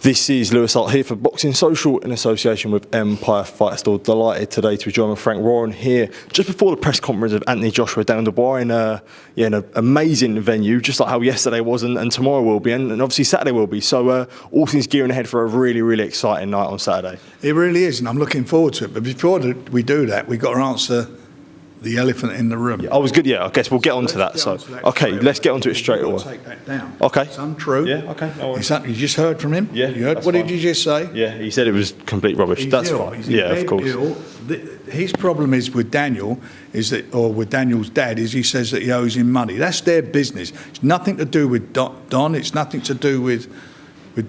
This is Lewis Hart here for Boxing Social in association with Empire Fight Store. Delighted today to be joined with Frank Warren here just before the press conference of Anthony Joshua down in Dubois in an amazing venue, just like how yesterday was and tomorrow will be, and obviously Saturday will be. So all things gearing ahead for a really, really exciting night on Saturday. It really is, and I'm looking forward to it. But before we do that, we've got to answer the elephant in the room. Yeah, I was good. Yeah, I guess we'll get onto that. Okay, let's get onto it straight away. Take that down. Okay. It's untrue. Yeah. Okay. It's something you just heard from him. Yeah. You heard. What did you just say? Yeah, he said it was complete rubbish. That's fine. Yeah, of course. His problem is with Daniel, or with Daniel's dad, is he says that he owes him money. That's their business. It's nothing to do with Don. It's nothing to do with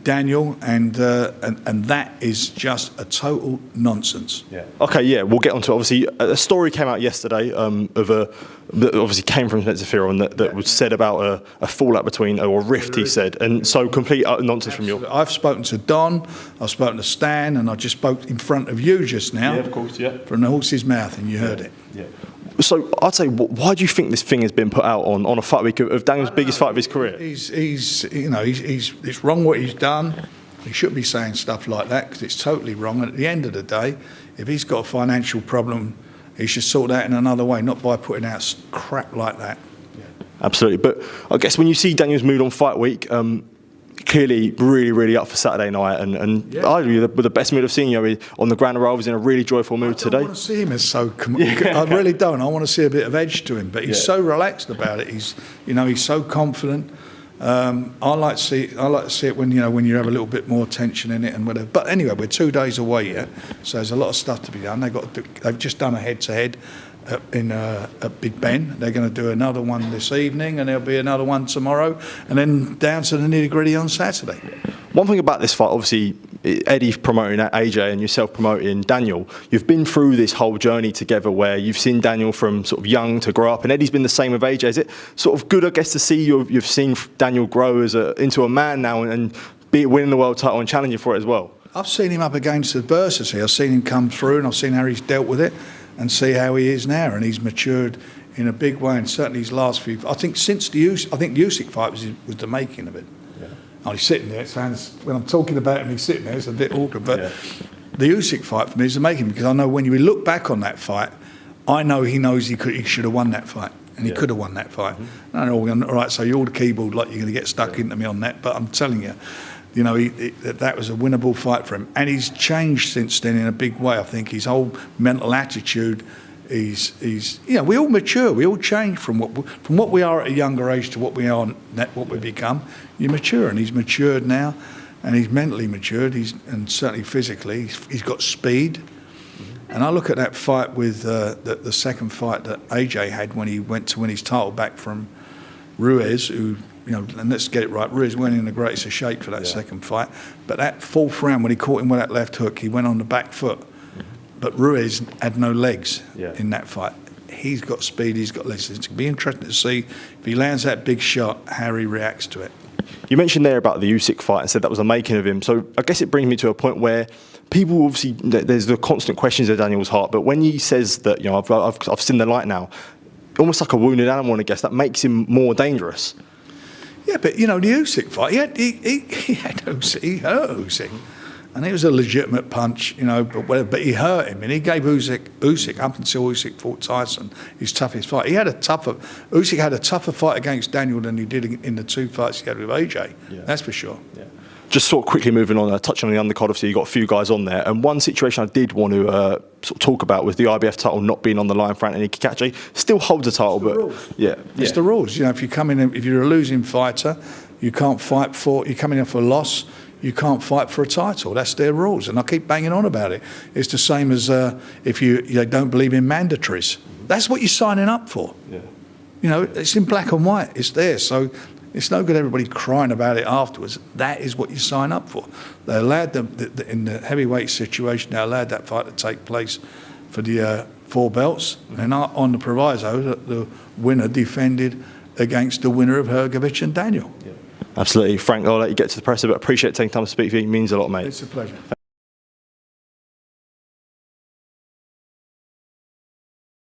Daniel, and that is just a total nonsense. Yeah. Okay. Yeah, we'll get onto it. Obviously, a story came out yesterday that obviously came from Spencer Fearon that was said about a fallout between, or a rift, he said, and so complete nonsense from you. I've spoken to Don, I've spoken to Stan, and I just spoke in front of you just now. Yeah, of course. Yeah. From the horse's mouth, and you heard it. Yeah. So I'd say, why do you think this thing has been put out on a fight week of Daniel's biggest fight of his career? It's wrong what he's done. He shouldn't be saying stuff like that because it's totally wrong. And at the end of the day, if he's got a financial problem, he should sort that in another way, not by putting out crap like that. Yeah. Absolutely. But I guess when you see Daniel's mood on fight week, clearly really, really up for Saturday night, and arguably with the best mood I've seen you on the ground. I was in a really joyful mood today. I don't want to see him as so. I really don't. I want to see a bit of edge to him, but he's so relaxed about it. He's so confident. I like to see it when you have a little bit more tension in it and whatever. But anyway, we're 2 days away yet, so there's a lot of stuff to be done. They've just done a head-to-head at Big Ben. They're going to do another one this evening, and there'll be another one tomorrow, and then down to the nitty-gritty on Saturday. One thing about this fight, obviously, Eddie promoting AJ and yourself promoting Daniel, you've been through this whole journey together where you've seen Daniel from sort of young to grow up, and Eddie's been the same with AJ. Is it sort of good, I guess, to see you've seen Daniel grow into a man now and be winning the world title and challenging for it as well? I've seen him up against adversity. I've seen him come through, and I've seen how he's dealt with it, and see how he is now, and he's matured in a big way, and certainly his last few. I think since the Usyk fight was the making of it. Yeah. Oh, he's sitting there. It sounds, when I'm talking about him, he's sitting there. It's a bit awkward, but the Usyk fight for me is the making, because I know when you look back on that fight, I know he knows he should have won that fight, and he could have won that fight. Mm-hmm. I know, all right, so you're all the keyboard, like you're going to get stuck into me on that, but I'm telling you. That was a winnable fight for him, and he's changed since then in a big way. I think his whole mental attitude is we all mature, we all change from what we are at a younger age to what we are, what we become. You mature, and he's matured now, and he's mentally matured. And certainly physically, he's got speed. And I look at that fight with the second fight that AJ had when he went to win his title back from Ruiz, who. And let's get it right, Ruiz went in the greatest of shape for that second fight. But that fourth round, when he caught him with that left hook, he went on the back foot. But Ruiz had no legs in that fight. He's got speed, he's got legs. It's going to be interesting to see if he lands that big shot, how he reacts to it. You mentioned there about the Usyk fight and said that was the making of him. So I guess it brings me to a point where people obviously, there's the constant questions of Daniel's heart, but when he says that, I've seen the light now, almost like a wounded animal, I guess, that makes him more dangerous. Yeah, but the Usyk fight, he hurt Usyk, and it was a legitimate punch, but he hurt him, and he gave Usyk up until Usyk fought Tyson his toughest fight. Usyk had a tougher fight against Daniel than he did in the two fights he had with AJ. Yeah. That's for sure. Yeah. Just sort of quickly moving on, touching on the undercard, obviously you've got a few guys on there, and one situation I did want to sort of talk about was the IBF title not being on the line for Anthony Kikachi. Still holds the title, but it's the rules. If you come in, if you're a losing fighter, you can't fight you're coming in for a loss, you can't fight for a title. That's their rules, and I keep banging on about it. It's the same as if you don't believe in mandatories. That's what you're signing up for. Yeah. It's in black and white. It's there, so. It's no good everybody crying about it afterwards. That is what you sign up for. They allowed in the heavyweight situation, they allowed that fight to take place for the 4 belts. And on the proviso that the winner defended against the winner of Hrgovic and Daniel. Yeah. Absolutely. Frank, I'll let you get to the presser, but appreciate taking time to speak to you. It means a lot, mate. It's a pleasure.